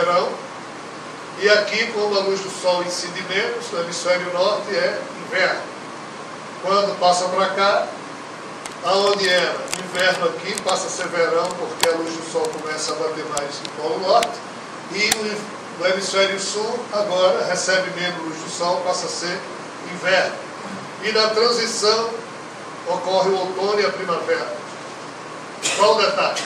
verão, e aqui, como a luz do sol incide menos, no hemisfério norte é inverno. Quando passa para cá, aonde era inverno aqui, passa a ser verão, porque a luz do sol começa a bater mais no polo norte, e no hemisfério sul, agora, recebe menos luz do sol, passa a ser inverno. E na transição, ocorre o outono e a primavera. Qual o detalhe?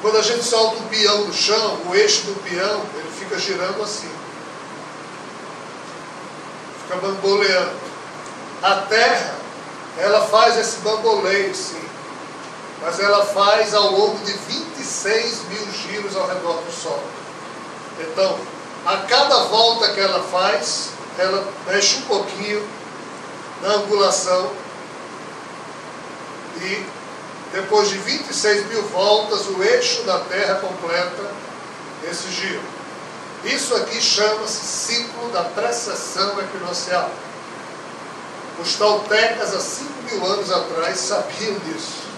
Quando a gente solta o peão do chão, o eixo do peão, ele fica girando assim. Fica bamboleando. A Terra, ela faz esse bamboleio, sim. Mas ela faz ao longo de 26 mil giros ao redor do Sol. Então, a cada volta que ela faz, ela mexe um pouquinho na angulação e depois de 26 mil voltas, o eixo da Terra completa esse giro. Isso aqui chama-se ciclo da precessão equinocial. Os toltecas, há 5.000 anos atrás, sabiam disso.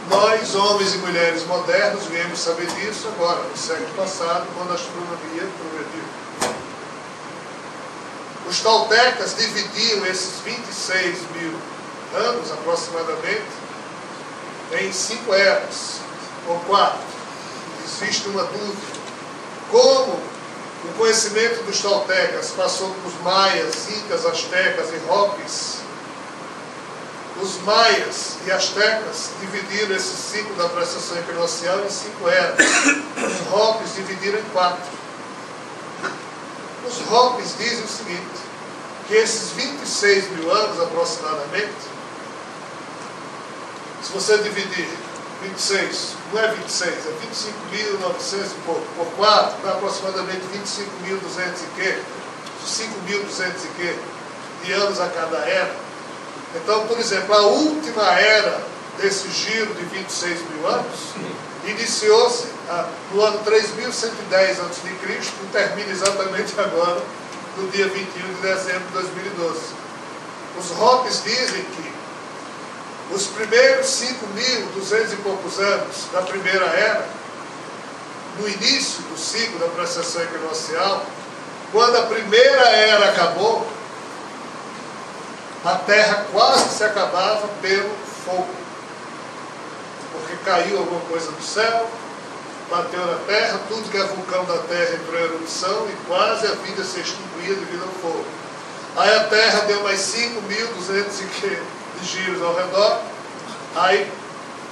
Nós, homens e mulheres modernos, viemos saber disso agora, no século passado, quando a astronomia progrediu. Os toltecas dividiam esses 26 mil anos, aproximadamente, em 5 eras, ou 4. Existe uma dúvida. Como o conhecimento dos toltecas passou pelos maias, incas, astecas e hopis, os maias e astecas dividiram esse ciclo da precessão equinocial em 5 eras. Os hopis dividiram em 4. Os hopis dizem o seguinte, que esses 26 mil anos aproximadamente, se você dividir 26, não é 26, é 25.900 e pouco, por 4, dá aproximadamente 25.200 e quê? 5.200 e quê? De anos a cada era. Então, por exemplo, a última era desse giro de 26 mil anos iniciou-se no ano 3.110 a.C. e termina exatamente agora, no dia 21 de dezembro de 2012. Os hopis dizem que os primeiros 5.200 e poucos anos da primeira era, no início do ciclo da precessão equinocial, quando a primeira era acabou, a Terra quase se acabava pelo fogo. Porque caiu alguma coisa do céu, bateu na Terra, tudo que é vulcão da Terra entrou em erupção e quase a vida se extinguia devido ao fogo. Aí a Terra deu mais 5.200 e quê de giros ao redor, aí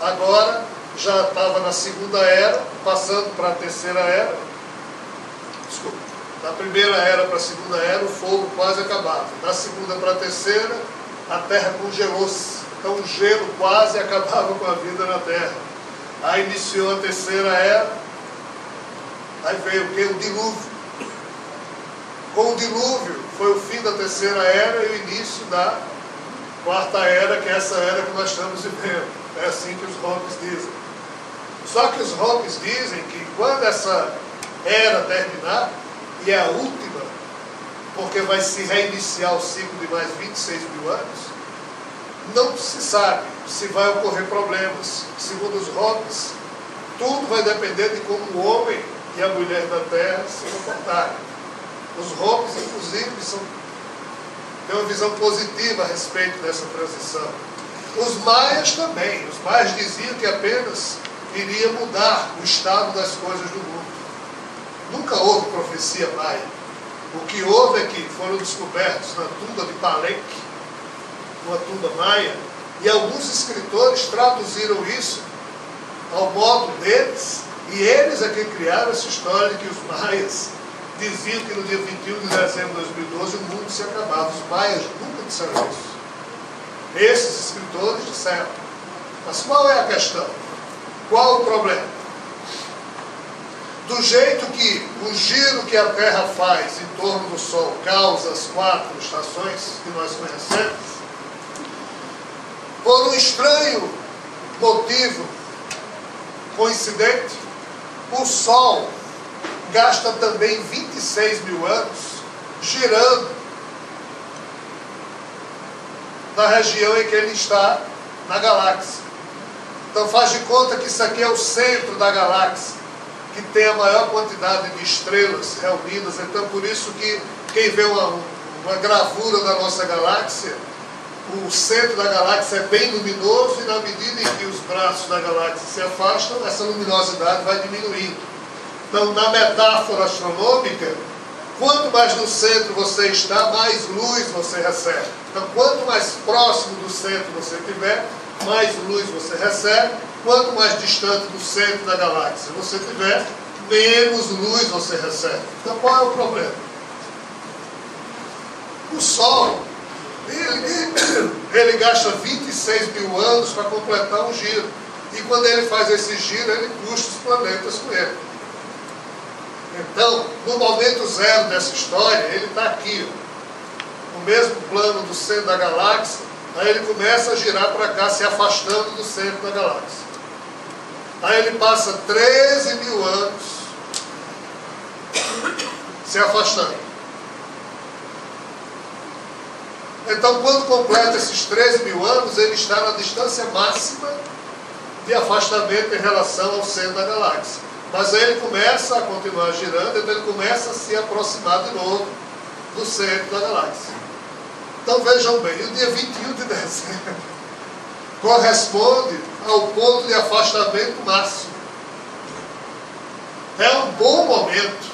agora já estava na segunda era, passando para a terceira era, desculpa, da primeira era para a segunda era o fogo quase acabava, da segunda para a terceira a Terra congelou-se, então o gelo quase acabava com a vida na Terra. Aí iniciou a terceira era, aí veio o que? O dilúvio. Com o dilúvio foi o fim da terceira era e o início da quarta era, que é essa era que nós estamos vivendo. É assim que os hopis dizem. Só que os hopis dizem que quando essa era terminar, e é a última, porque vai se reiniciar o ciclo de mais 26 mil anos, não se sabe se vai ocorrer problemas. Segundo os hopis, tudo vai depender de como o homem e a mulher da Terra se comportarem. Os hopis, inclusive, têm uma visão positiva a respeito dessa transição. Os maias também. Os maias diziam que apenas iria mudar o estado das coisas do mundo. Nunca houve profecia maia. O que houve é que foram descobertos na tumba de Palenque, uma tumba maia, e alguns escritores traduziram isso ao modo deles, e eles é que criaram essa história de que os maias diziam que no dia 21 de dezembro de 2012 o mundo se acabava. Os maias nunca disseram isso. Esses escritores disseram. Mas qual é a questão? Qual o problema? Do jeito que o giro que a Terra faz em torno do Sol causa as 4 estações que nós conhecemos, por um estranho motivo coincidente, o Sol gasta também 26 mil anos girando na região em que ele está na galáxia. Então faz de conta que isso aqui é o centro da galáxia. que tem a maior quantidade de estrelas reunidas. Então, por isso que quem vê uma gravura da nossa galáxia, o centro da galáxia é bem luminoso, e na medida em que os braços da galáxia se afastam, essa luminosidade vai diminuindo. Então, na metáfora astronômica, quanto mais no centro você está, mais luz você recebe. Então, quanto mais próximo do centro você estiver, mais luz você recebe. Quanto mais distante do centro da galáxia você estiver, menos luz você recebe. Então, qual é o problema? O Sol, ele gasta 26 mil anos para completar um giro. E quando ele faz esse giro, ele puxa os planetas com ele. Então, no momento zero dessa história, ele está aqui, ó, no mesmo plano do centro da galáxia. Aí ele começa a girar para cá, se afastando do centro da galáxia. Aí ele passa 13 mil anos se afastando. Então, quando completa esses 13 mil anos, ele está na distância máxima de afastamento em relação ao centro da galáxia. Mas aí ele começa a continuar girando, então ele começa a se aproximar de novo do centro da galáxia. Então vejam bem, o dia 21 de dezembro corresponde ao ponto de afastamento máximo. É um bom momento.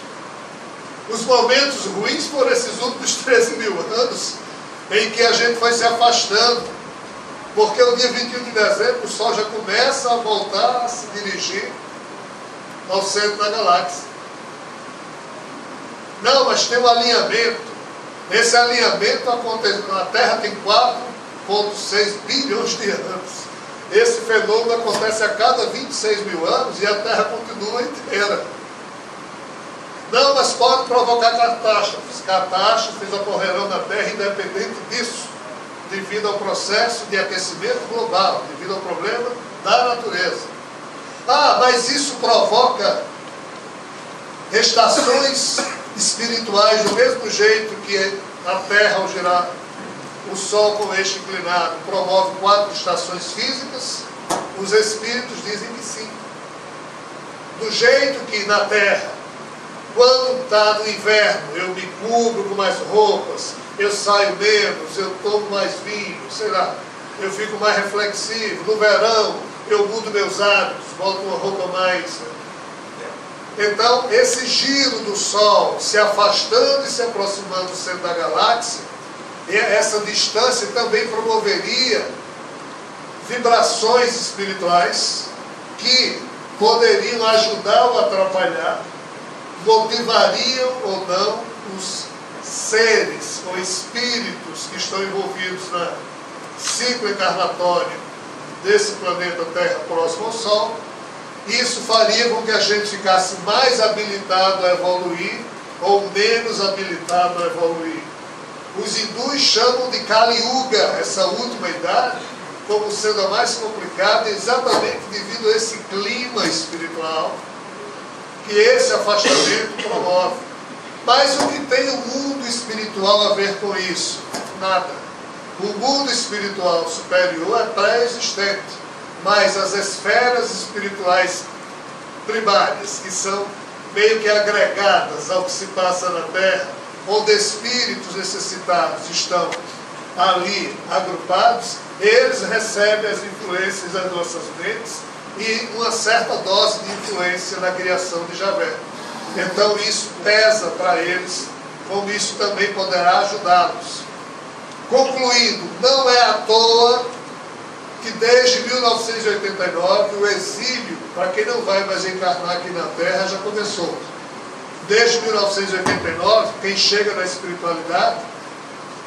Os momentos ruins foram esses últimos 13 mil anos, em que a gente foi se afastando, porque o dia 21 de dezembro o Sol já começa a voltar a se dirigir ao centro da galáxia. Não, mas tem um alinhamento. Esse alinhamento acontece, a Terra tem 4,6 bilhões de anos. Esse fenômeno acontece a cada 26 mil anos e a Terra continua inteira. Não, mas pode provocar catástrofes. Catástrofes ocorrerão na Terra independente disso, devido ao processo de aquecimento global, devido ao problema da natureza. Ah, mas isso provoca estações espirituais do mesmo jeito que a Terra, ao girar o Sol com eixo inclinado, promove 4 estações físicas. Os espíritos dizem que sim. Do jeito que na Terra, quando está no inverno, eu me cubro com mais roupas, eu saio menos, eu tomo mais vinho, sei lá, eu fico mais reflexivo. No verão, eu mudo meus hábitos, boto uma roupa mais... Então, esse giro do Sol, se afastando e se aproximando do centro da galáxia, essa distância também promoveria vibrações espirituais que poderiam ajudar ou atrapalhar, motivariam ou não os seres ou espíritos que estão envolvidos na ciclo encarnatório desse planeta Terra próximo ao Sol. Isso faria com que a gente ficasse mais habilitado a evoluir ou menos habilitado a evoluir. Os hindus chamam de Kali Yuga, essa última idade, como sendo a mais complicada, exatamente devido a esse clima espiritual que esse afastamento promove. Mas o que tem o mundo espiritual a ver com isso? Nada. O mundo espiritual superior é pré-existente, mas as esferas espirituais primárias, que são meio que agregadas ao que se passa na Terra, onde espíritos necessitados estão ali agrupados, eles recebem as influências das nossas mentes e uma certa dose de influência na criação de Javé. Então isso pesa para eles, como isso também poderá ajudá-los. Concluindo, não é à toa que desde 1989 o exílio, para quem não vai mais encarnar aqui na Terra, já começou. Desde 1989, quem chega na espiritualidade,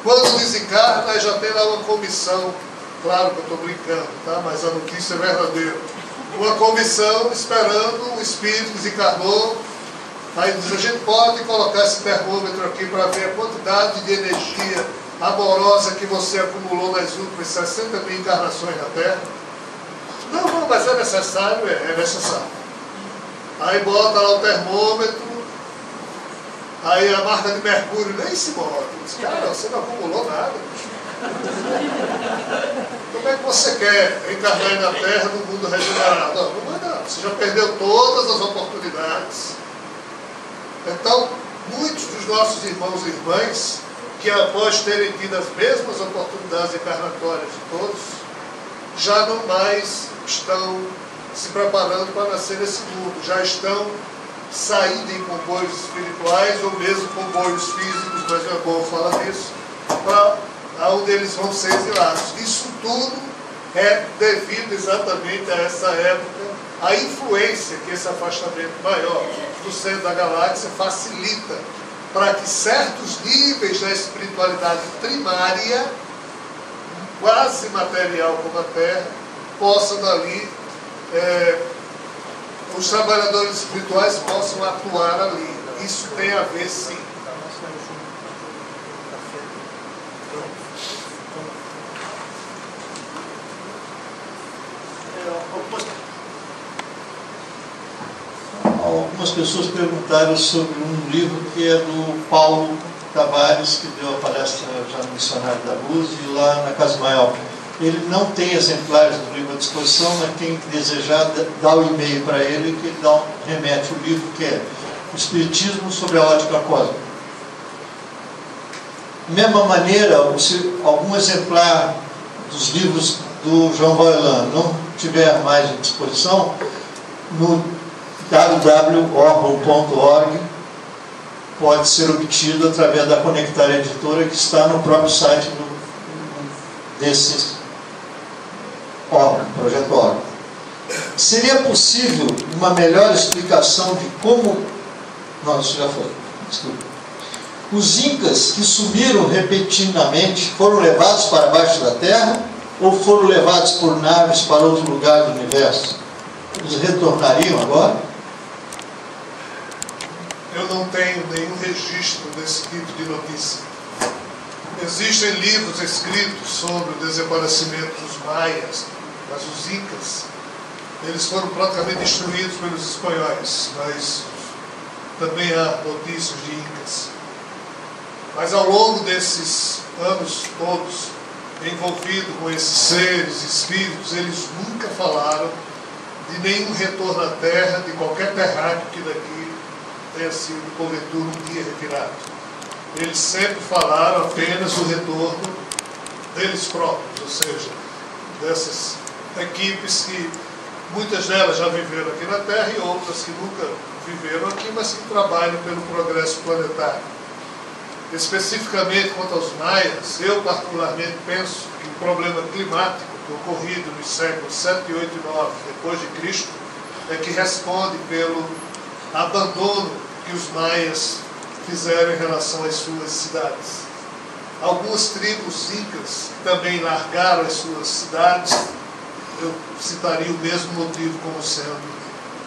quando desencarna, já tem lá uma comissão, claro que eu estou brincando, tá? Mas a notícia é verdadeira. Uma comissão esperando o espírito que desencarnou. Aí diz, a gente pode colocar esse termômetro aqui para ver a quantidade de energia amorosa que você acumulou nas últimas 60 mil encarnações na Terra. Não, mas é necessário, é necessário. Aí bota lá o termômetro, aí a marca de mercúrio nem se move. Diz, cara, você não acumulou nada. Como é que você quer encarnar na Terra no mundo regenerado? Não vai dar. Você já perdeu todas as oportunidades. Então, muitos dos nossos irmãos e irmãs, que após terem tido as mesmas oportunidades encarnatórias de todos, já não mais estão se preparando para nascer nesse mundo, já estão saindo em comboios espirituais ou mesmo comboios físicos, mas não é bom falar disso, para onde eles vão ser exilados. Isso tudo é devido exatamente a essa época, a influência que esse afastamento maior do centro da galáxia facilita para que certos níveis da espiritualidade primária, quase material como a Terra, possam dali, os trabalhadores espirituais possam atuar ali. Isso tem a ver, sim. Algumas pessoas perguntaram sobre um livro que é do Paulo Tavares, que deu a palestra já no Missionário da Luz, e lá na Casa Maior. Ele não tem exemplares do livro à disposição, mas quem desejar dá o e-mail para ele, que ele remete o livro, que é O Espiritismo sobre a Ótica Cósmica. Da mesma maneira, se algum exemplar dos livros do João Roelan não tiver mais à disposição, no www.org pode ser obtido através da Conectar Editora, que está no próprio site desse órgão, projeto órgão. Seria possível uma melhor explicação de como... Não, isso já foi. Desculpa. Os incas que sumiram repentinamente foram levados para baixo da terra ou foram levados por naves para outro lugar do universo? Eles retornariam agora? Eu não tenho nenhum registro desse tipo de notícia. Existem livros escritos sobre o desaparecimento dos maias, mas os incas, eles foram praticamente destruídos pelos espanhóis, mas também há notícias de incas. Mas ao longo desses anos todos, envolvido com esses seres, espíritos, eles nunca falaram de nenhum retorno à Terra, de qualquer terráqueo que daqui tenha sido porventura um dia retirado. Eles sempre falaram apenas do retorno deles próprios, ou seja, dessas equipes que muitas delas já viveram aqui na Terra e outras que nunca viveram aqui, mas que trabalham pelo progresso planetário. Especificamente quanto aos maias, eu particularmente penso que o problema climático ocorrido nos séculos 7, 8 e 9 depois de Cristo é que responde pelo abandono que os maias fizeram em relação às suas cidades. Algumas tribos incas também largaram as suas cidades. Eu citaria o mesmo motivo como sendo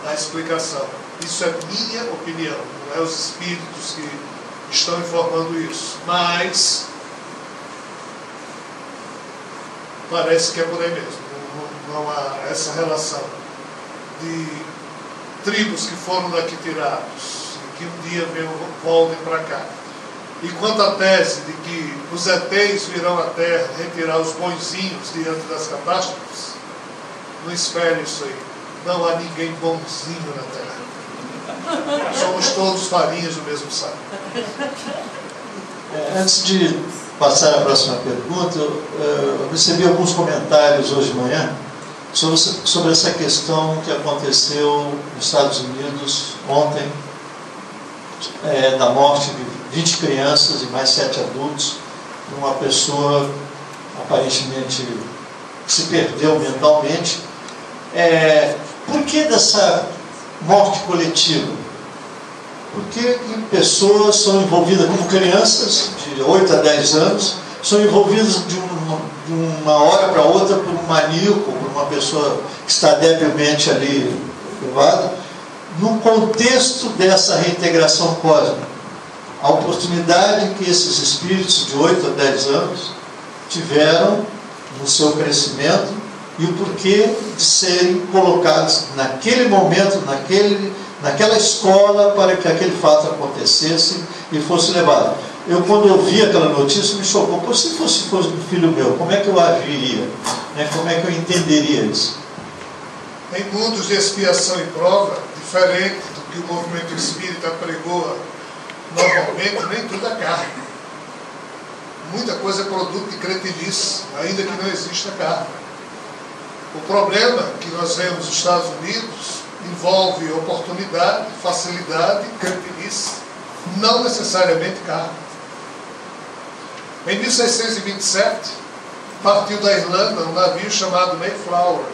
a explicação. Isso é minha opinião, não é os espíritos que estão informando isso, mas parece que é por aí mesmo. Não há essa relação de tribos que foram daqui tirados e que um dia voltem para cá. E quanto à tese de que os ETs virão à Terra retirar os bonzinhos diante das catástrofes, não espere isso aí. Não há ninguém bonzinho na Terra. Somos todos farinhas do mesmo saco. Antes de passar à próxima pergunta, eu recebi alguns comentários hoje de manhã sobre essa questão que aconteceu nos Estados Unidos ontem, da morte de 20 crianças e mais 7 adultos, de uma pessoa aparentemente que se perdeu mentalmente. Por que dessa morte coletiva? Por que pessoas são envolvidas, como crianças de 8 a 10 anos, são envolvidas de uma hora para outra por um maníaco, por uma pessoa que está debilmente ali privada, no contexto dessa reintegração cósmica? A oportunidade que esses espíritos de 8 a 10 anos tiveram no seu crescimento e o porquê de serem colocados naquele momento, naquela escola, para que aquele fato acontecesse e fosse levado. Eu, quando ouvi aquela notícia, me chocou. Por se fosse um filho meu, como é que eu agiria? Como é que eu entenderia isso? em mundos de expiação e prova, diferente do que o movimento espírita pregoa normalmente, nem tudo é carne. Muita coisa é produto de cretinice, ainda que não exista carne. O problema que nós vemos nos Estados Unidos envolve oportunidade, facilidade, cretinice, não necessariamente carne. Em 1627, partiu da Irlanda um navio chamado Mayflower,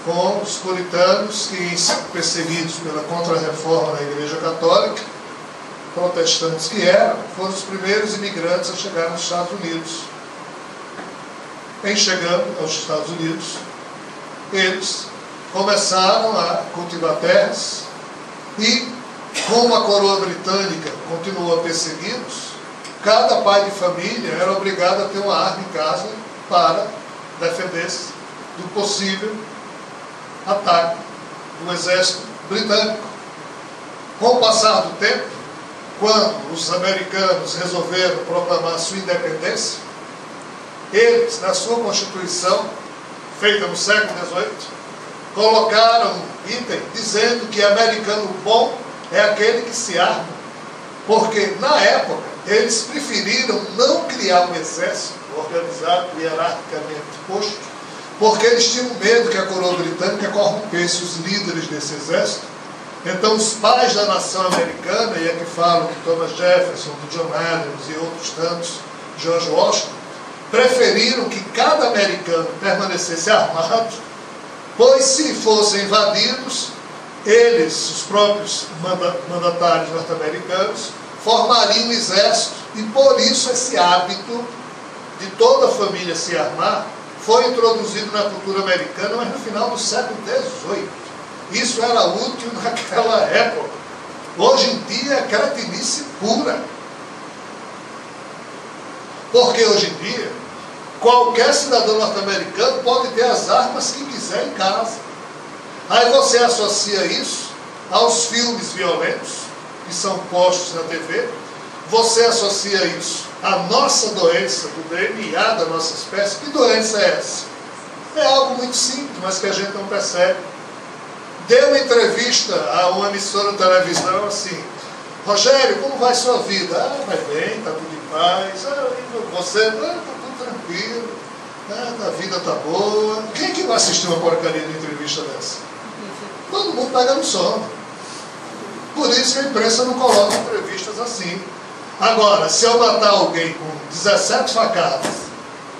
com os puritanos que, perseguidos pela contra-reforma na Igreja Católica, protestantes que eram, foram os primeiros imigrantes a chegar nos Estados Unidos. Em chegando aos Estados Unidos, eles começaram a cultivar terras e, como a coroa britânica continuou a persegui-los, cada pai de família era obrigado a ter uma arma em casa para defender-se do possível ataque do exército britânico. Com o passar do tempo, quando os americanos resolveram proclamar sua independência, eles, na sua Constituição, feita no século XVIII, colocaram um item dizendo que americano bom é aquele que se arma, porque, na época, eles preferiram não criar um exército organizado, hierarquicamente posto, porque eles tinham medo que a coroa britânica corrompesse os líderes desse exército. Então, os pais da nação americana, e aqui falam de Thomas Jefferson, de John Adams e outros tantos, George Washington, preferiram que cada americano permanecesse armado, pois se fossem invadidos, eles, os próprios mandatários norte-americanos, formariam um exército, e por isso esse hábito de toda a família se armar foi introduzido na cultura americana, mas no final do século XVIII. Isso era útil naquela época. Hoje em dia é cretinice pura. Porque hoje em dia, qualquer cidadão norte-americano pode ter as armas que quiser em casa. Aí você associa isso aos filmes violentos que são postos na TV, você associa isso à nossa doença, do DNA da nossa espécie. Que doença é essa? É algo muito simples, mas que a gente não percebe. Deu uma entrevista a uma emissora de televisão assim: Rogério, como vai sua vida? Ah, vai bem, está tudo em paz. Ah, você? Ah, está tudo tranquilo. Ah, a vida está boa. Quem é que vai assistir uma porcaria de entrevista dessa? Todo mundo pega no sono. Por isso que a imprensa não coloca entrevistas assim. Agora, se eu matar alguém com 17 facadas,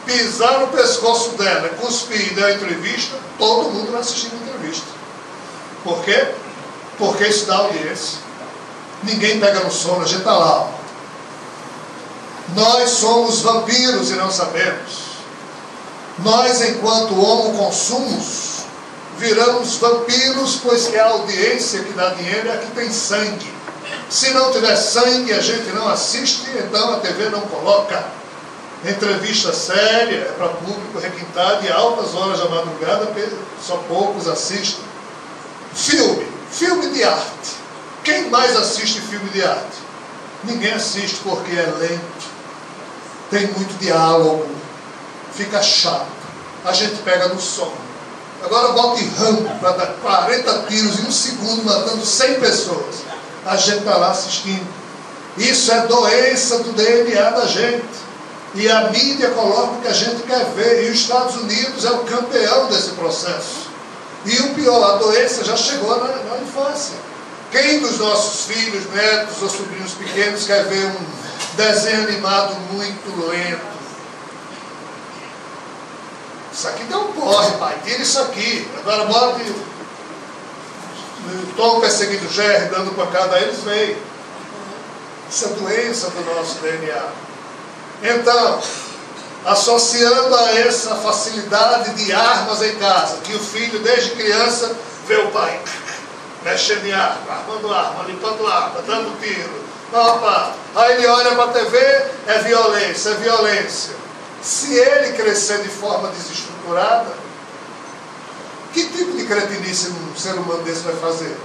pisar no pescoço dela, cuspir e dar entrevista, todo mundo vai assistir a entrevista. Por quê? Porque isso dá audiência. Ninguém pega no sono, a gente está lá. Nós somos vampiros e não sabemos. Nós, enquanto homo consumos, viramos vampiros, pois que a audiência que dá dinheiro é a que tem sangue. Se não tiver sangue, a gente não assiste, então a TV não coloca. Entrevista séria é para público requintado e altas horas da madrugada, só poucos assistem. Filme de arte. Quem mais assiste filme de arte? Ninguém assiste porque é lento, tem muito diálogo, fica chato, a gente pega no sono. Agora bote Rambo para dar 40 tiros em um segundo, matando 100 pessoas. A gente está lá assistindo. Isso é doença do DNA da gente. E a mídia coloca o que a gente quer ver. E os Estados Unidos é o campeão desse processo. E o pior, a doença já chegou na infância. Quem dos nossos filhos, netos ou sobrinhos pequenos quer ver um desenho animado muito lento? Isso aqui deu um porre, pai. Tira isso aqui. Agora bote Tom perseguindo Jerry, dando pancada, aí eles veem. Isso é doença do nosso DNA. Então, associando a essa facilidade de armas em casa, que o filho desde criança vê o pai mexendo em arma, armando arma, limpando arma, dando tiro. Opa. Aí ele olha para a TV, é violência, é violência. Se ele crescer de forma desestruturada, que tipo de cretinice um ser humano desse vai fazer?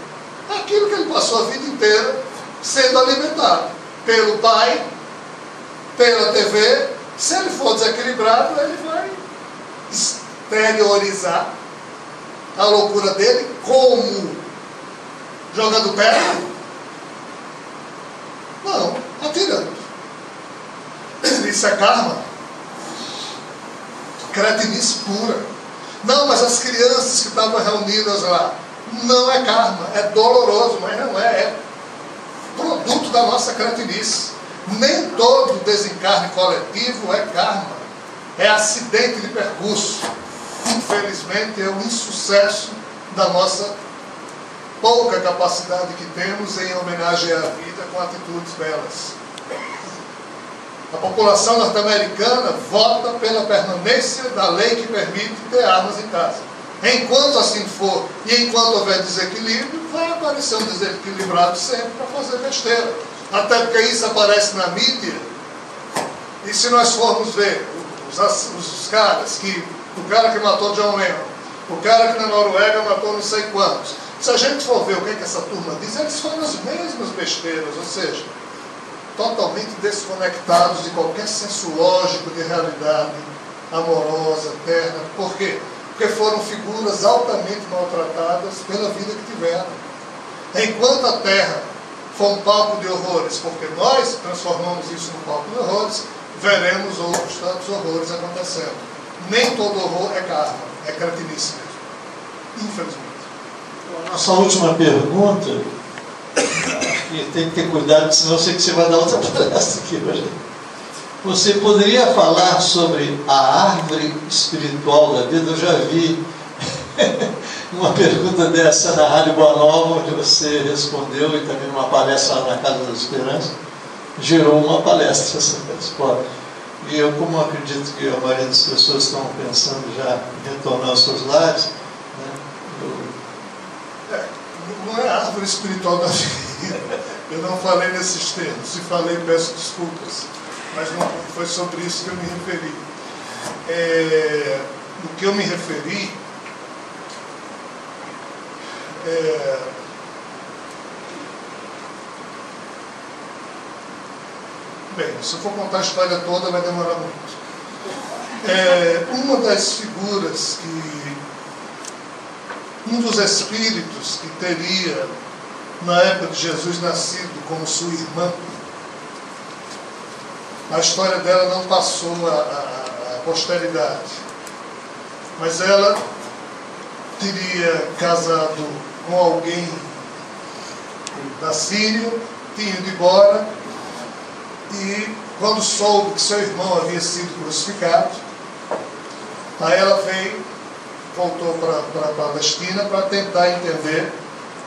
Aquilo que ele passou a vida inteira sendo alimentado pelo pai, pela TV. Se ele for desequilibrado, ele vai exteriorizar a loucura dele? Como? Jogando pedra? Não, atirando. Isso é karma. Cretinice pura. Não, mas as crianças que estavam reunidas lá, não é karma, é doloroso, mas não é produto da nossa cretinice. Nem todo desencarne coletivo é karma, é acidente de percurso. Infelizmente é um insucesso da nossa pouca capacidade que temos em homenagear a vida com atitudes belas. A população norte-americana vota pela permanência da lei que permite ter armas em casa. Enquanto assim for, e enquanto houver desequilíbrio, vai aparecer um desequilibrado sempre para fazer besteira. Até porque isso aparece na mídia. E se nós formos ver os caras o cara que matou John Lennon, o cara que na Noruega matou não sei quantos, se a gente for ver o que essa turma diz, eles falam as mesmas besteiras, ou seja, totalmente desconectados de qualquer senso lógico de realidade amorosa, terna. Por quê? Porque foram figuras altamente maltratadas pela vida que tiveram. Enquanto a Terra for um palco de horrores, porque nós transformamos isso num palco de horrores, veremos outros tantos horrores acontecendo. Nem todo horror é karma, é cretinice mesmo. Infelizmente. Nossa última pergunta, e tem que ter cuidado, senão eu sei que você vai dar outra palestra aqui hoje. Você poderia falar sobre a árvore espiritual da vida? Eu já vi uma pergunta dessa na Rádio Boa Nova, onde você respondeu, e também numa palestra lá na Casa da Esperança, gerou uma palestra essa resposta. E eu, como acredito que a maioria das pessoas estão pensando já em retornar aos seus lares, né, não é a árvore espiritual da vida. Eu não falei nesses termos. Se falei, peço desculpas. Mas não foi sobre isso que eu me referi. O que eu me referi bem, se eu for contar a história toda vai demorar muito. Uma das figuras um dos espíritos que teria na época de Jesus nascido como sua irmã, a história dela não passou à posteridade, mas ela teria casado com alguém da Síria, tinha ido embora, e quando soube que seu irmão havia sido crucificado, aí ela voltou para a Palestina para tentar entender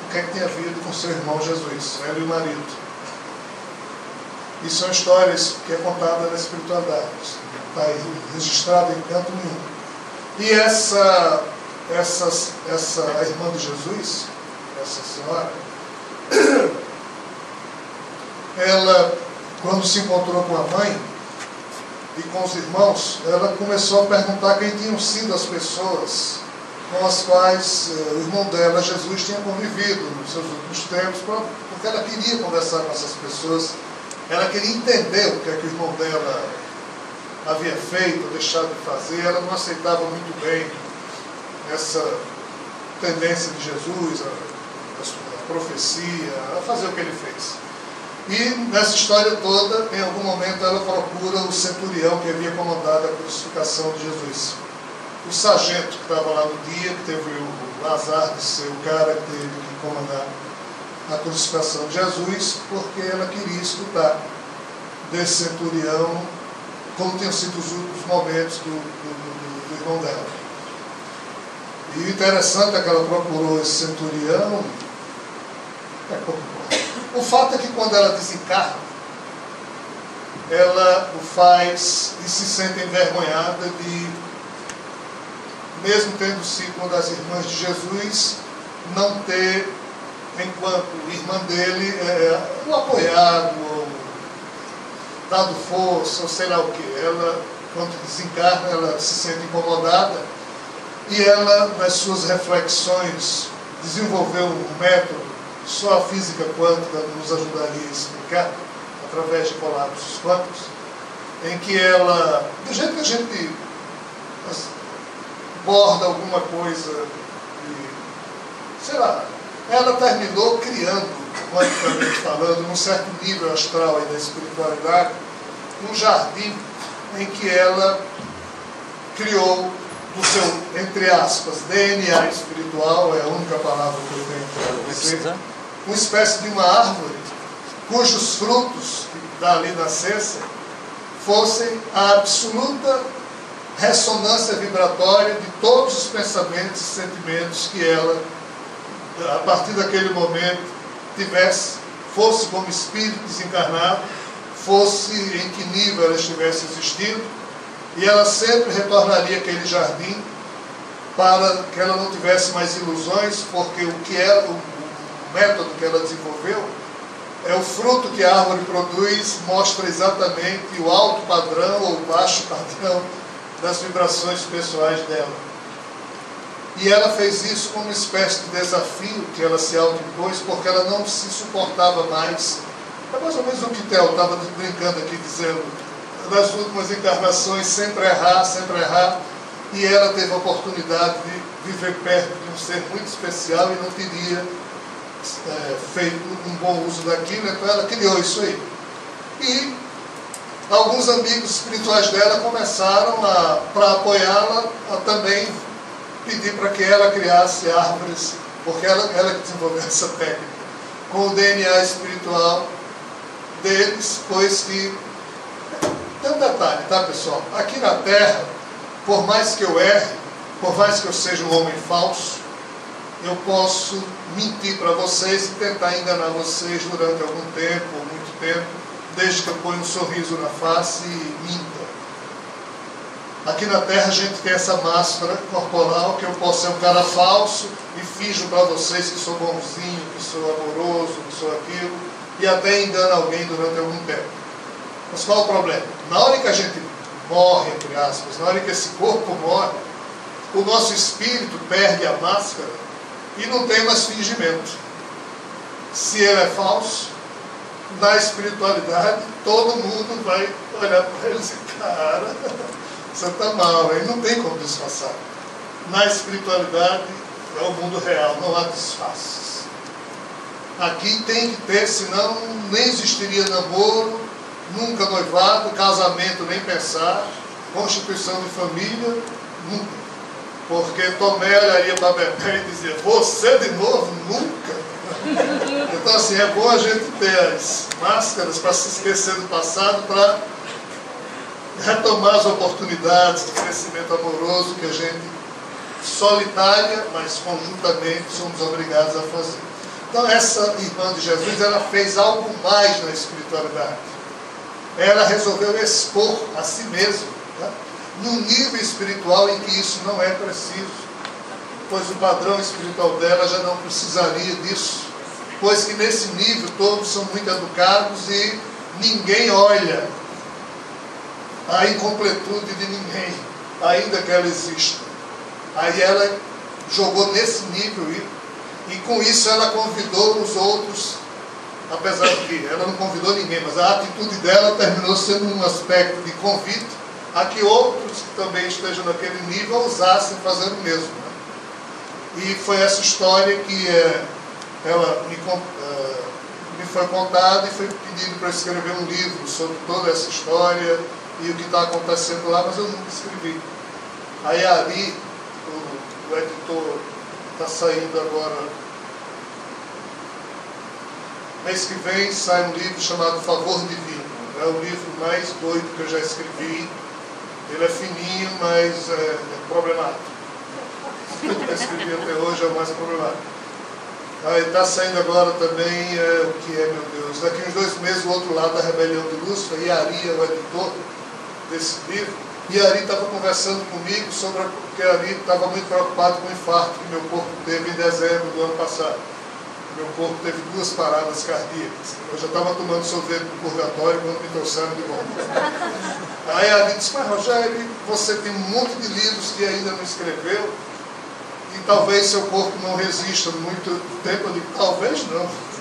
o que é que tinha havido com seu irmão Jesus, ela e o marido. E são histórias que é contada na espiritualidade, está aí registrado em canto nenhum. E a irmã de Jesus, essa senhora, ela, quando se encontrou com a mãe e com os irmãos, ela começou a perguntar quem tinham sido as pessoas com as quais o irmão dela, Jesus, tinha convivido nos seus últimos tempos, porque ela queria conversar com essas pessoas, ela queria entender o que é que o irmão dela havia feito, ou deixado de fazer. Ela não aceitava muito bem essa tendência de Jesus, a profecia, a fazer o que ele fez. E nessa história toda, em algum momento, ela procura o centurião que havia comandado a crucificação de Jesus. O sargento que estava lá no dia, que teve o azar de ser o cara que teve que comandar a crucificação de Jesus, porque ela queria escutar desse centurião como tinham sido os últimos momentos do irmão dela. E o interessante é que ela procurou esse centurião. O fato é que quando ela desencarna, ela o faz e se sente envergonhada de, mesmo tendo sido uma das irmãs de Jesus, não ter, enquanto irmã dele, o apoiado, ou dado força, ou sei lá o que. Ela, quando desencarna, ela se sente incomodada e ela, nas suas reflexões, desenvolveu um método, só a física quântica nos ajudaria a explicar, através de colapsos quânticos, em que ela, do jeito que a gente borda alguma coisa sei lá, ela terminou criando, quanticamente falando, num certo nível astral aí da espiritualidade, um jardim em que ela criou do seu, entre aspas, DNA espiritual, é a única palavra que eu tenho para dizer, uma espécie de uma árvore cujos frutos que dali nascessem fossem a absoluta ressonância vibratória de todos os pensamentos e sentimentos que ela, a partir daquele momento, tivesse, fosse como espírito desencarnado, fosse em que nível ela estivesse existindo, e ela sempre retornaria àquele jardim para que ela não tivesse mais ilusões, porque o que ela, o método que ela desenvolveu é o fruto que a árvore produz, mostra exatamente o alto padrão ou o baixo padrão das vibrações pessoais dela. E ela fez isso como uma espécie de desafio que ela se autoimpôs, porque ela não se suportava mais. É mais ou menos o que Theo estava brincando aqui, dizendo, nas últimas encarnações, sempre errar, e ela teve a oportunidade de viver perto de um ser muito especial e não teria feito um bom uso daquilo, então ela criou isso aí. E alguns amigos espirituais dela começaram, para apoiá-la, a também pedir para que ela criasse árvores, porque ela que desenvolveu essa técnica, com o DNA espiritual deles, pois que... Tem um detalhe, tá, pessoal? Aqui na Terra, por mais que eu erre, por mais que eu seja um homem falso, eu posso mentir para vocês e tentar enganar vocês durante algum tempo, ou muito tempo, desde que eu ponha um sorriso na face e minta. Aqui na Terra a gente tem essa máscara corporal, que eu posso ser um cara falso e finjo para vocês que sou bonzinho, que sou amoroso, que sou aquilo, e até engano alguém durante algum tempo. Mas qual o problema? Na hora que a gente morre, entre aspas, na hora que esse corpo morre, o nosso espírito perde a máscara e não tem mais fingimento. Se ele é falso, na espiritualidade, todo mundo vai olhar para ele e dizer, cara, você está mal, aí não tem como disfarçar. Na espiritualidade, é o mundo real, não há disfarces. Aqui tem que ter, senão nem existiria namoro, nunca noivado, casamento nem pensar, constituição de família, nunca. Porque Tomé olharia para Bebé e dizia, você de novo? Nunca. Então assim, é bom a gente ter as máscaras para se esquecer do passado, para retomar as oportunidades de crescimento amoroso que a gente, solitária, mas conjuntamente, somos obrigados a fazer. Então essa irmã de Jesus, ela fez algo mais na espiritualidade. Ela resolveu expor a si mesma, tá? Num nível espiritual em que isso não é preciso, pois o padrão espiritual dela já não precisaria disso, pois que nesse nível todos são muito educados e ninguém olha a incompletude de ninguém, ainda que ela exista. Aí ela jogou nesse nível e com isso ela convidou os outros, apesar de que ela não convidou ninguém, mas a atitude dela terminou sendo um aspecto de convite a que outros que também estejam naquele nível ousassem fazer o mesmo, né? E foi essa história que ela me foi contada e foi pedido para escrever um livro sobre toda essa história e o que está acontecendo lá, mas eu nunca escrevi. Aí ali, o editor está saindo agora, mês que vem sai um livro chamado Favor Divino. É o livro mais doido que eu já escrevi. Ele é fininho, mas é problemático. Tudo que eu escrevi até hoje é o mais problemático. Aí está saindo agora também, o que é, meu Deus, daqui uns 2 meses, o outro lado da Rebelião de Lúcifer, Iari é o editor desse livro. Iari estava conversando comigo sobre, porque Iari estava muito preocupado com o infarto que meu corpo teve em dezembro do ano passado. Meu corpo teve 2 paradas cardíacas. Eu já estava tomando sorvete no purgatório quando me trouxeram de volta. Aí ela disse, mas Rogério, você tem um monte de livros que ainda não escreveu e talvez seu corpo não resista muito tempo. Eu digo, talvez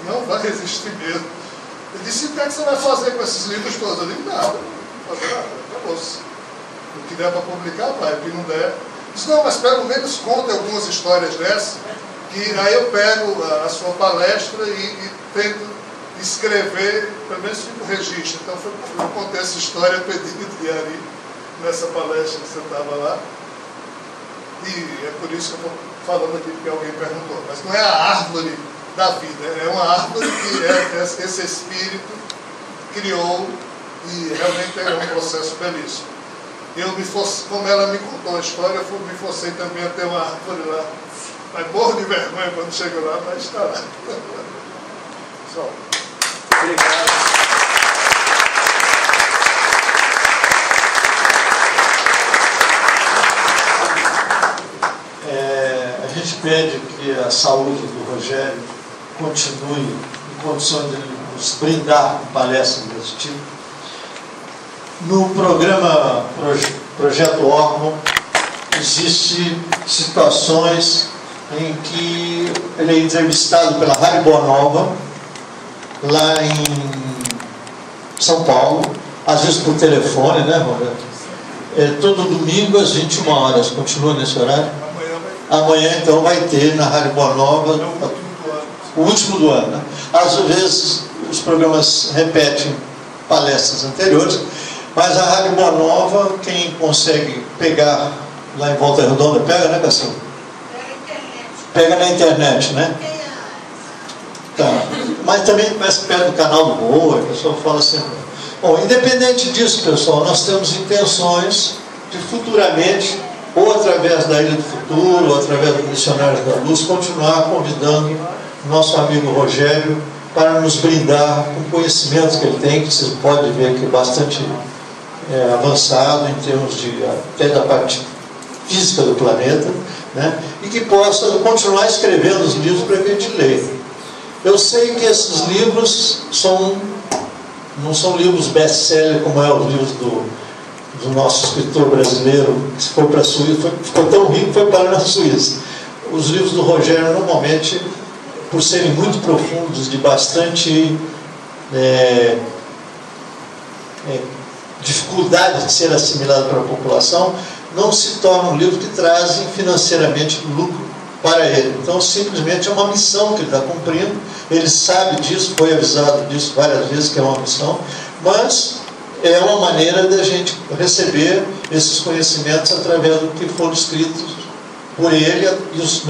não vai resistir mesmo. Eu disse, o que é que você vai fazer com esses livros todos? Eu digo, nada, não vou fazer nada, acabou-se. O que der para publicar, vai, o que não der. Disse, não, mas pelo menos conta algumas histórias dessas, que aí eu pego a sua palestra e tento escrever, pelo menos fico registro. Então eu contei essa história a pedido de Ari, nessa palestra que você estava lá. E é por isso que eu estou falando aqui, porque alguém perguntou. Mas não é a árvore da vida, é uma árvore que esse espírito criou, e realmente é um processo belíssimo. Como ela me contou a história, eu me forcei também a ter uma árvore lá. Mas morro de vergonha quando chego lá, mas está lá. Só. Obrigado. A gente pede que a saúde do Rogério continue em condições de nos brindar com palestras desse tipo. No programa Projeto Órgão, existem situações em que ele é entrevistado pela Rádio Boa Nova, lá em São Paulo, às vezes por telefone, né, Rogério? Todo domingo às 21 horas, continua nesse horário? Amanhã então vai ter na Rádio Boa Nova, o último do ano, né? Às vezes os programas repetem palestras anteriores, mas a Rádio Boa Nova, quem consegue pegar lá em Volta Redonda, pega, né, Cassio? Pega na internet, né? Tá. Mas também mais perto do canal do Boa, a pessoa fala assim. Bom, independente disso, pessoal, nós temos intenções de futuramente, ou através da Ilha do Futuro, ou através do Missionários da Luz, continuar convidando o nosso amigo Rogério para nos brindar com o conhecimento que ele tem, que vocês podem ver que é bastante avançado em termos de até da parte física do planeta, né? E que possa continuar escrevendo os livros para que a gente leia. Eu sei que esses livros não são livros best-seller como é os livros do nosso escritor brasileiro, que foi para a Suíça, ficou tão rico que foi parar na Suíça. Os livros do Rogério, normalmente, por serem muito profundos, de bastante dificuldade de ser assimilado pela população, não se tornam livros que trazem financeiramente lucro para ele. Então, simplesmente é uma missão que ele está cumprindo. Ele sabe disso, foi avisado disso várias vezes, que é uma missão, mas é uma maneira da gente receber esses conhecimentos através do que foram escritos por ele e os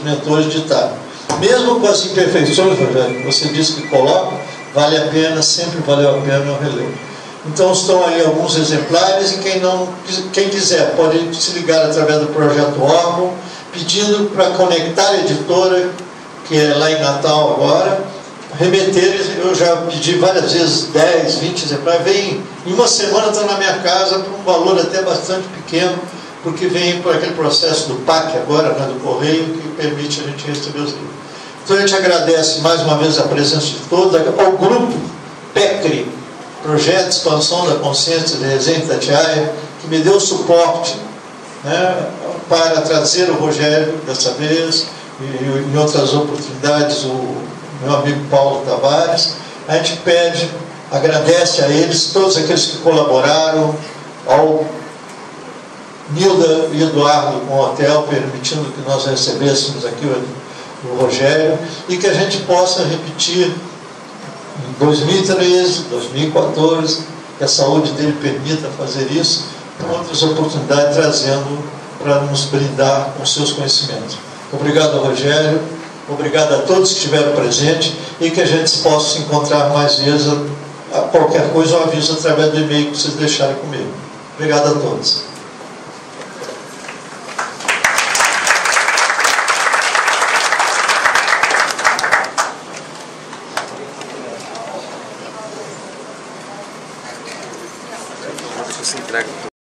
mentores ditaram. Mesmo com as imperfeições, Rogério, que você disse que coloca, vale a pena, sempre valeu a pena eu releio. Então estão aí alguns exemplares, e quem quiser pode se ligar através do Projeto Órgão, pedindo para conectar a editora, que é lá em Natal agora, remeter. Eu já pedi várias vezes 10, 20 exemplares, vem em uma semana, estão na minha casa por um valor até bastante pequeno, porque vem por aquele processo do PAC agora, né, do Correio, que permite a gente receber os livros. Então a gente agradece mais uma vez a presença de todos, ao grupo PECRI, Projeto de Expansão da Consciência de Resende Itatiaia, que me deu suporte, né, para trazer o Rogério dessa vez, e em outras oportunidades o meu amigo Paulo Tavares. A gente pede, agradece a eles, todos aqueles que colaboraram, ao Nilda e Eduardo com o hotel, permitindo que nós recebêssemos aqui o Rogério, e que a gente possa repetir em 2013, 2014, que a saúde dele permita fazer isso, com outras oportunidades, trazendo para nos brindar com seus conhecimentos. Obrigado, Rogério, obrigado a todos que estiveram presentes, e que a gente possa se encontrar mais vezes. A qualquer coisa eu aviso através do e-mail que vocês deixarem comigo. Obrigado a todos. Se entrega.